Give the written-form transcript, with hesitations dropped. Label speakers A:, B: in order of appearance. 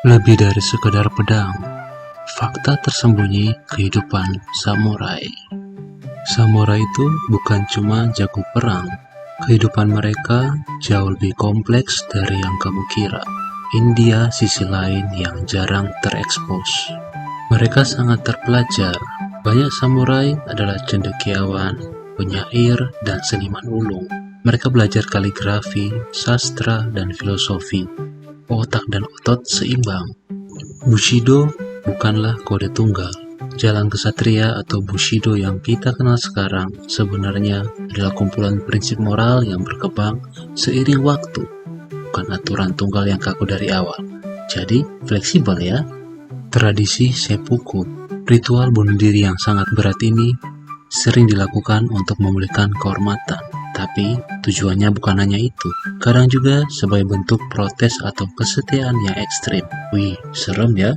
A: Lebih dari sekedar pedang, fakta tersembunyi kehidupan samurai. Samurai itu bukan cuma jago perang. Kehidupan mereka jauh lebih kompleks dari yang kamu kira. India sisi lain yang jarang terekspos. Mereka sangat terpelajar. Banyak samurai adalah cendekiawan, penyair, dan seniman ulung. Mereka belajar kaligrafi, sastra, dan filosofi. Otak dan otot seimbang. Bushido bukanlah kode tunggal. Jalan kesatria atau Bushido yang kita kenal sekarang sebenarnya adalah kumpulan prinsip moral yang berkembang seiring waktu, bukan aturan tunggal yang kaku dari awal. Jadi, fleksibel ya. Tradisi seppuku, ritual bunuh diri yang sangat berat ini sering dilakukan untuk memulihkan kehormatan. Tapi tujuannya bukan hanya itu. Kadang juga sebagai bentuk protes atau kesetiaan yang ekstrim. Wih, serem ya.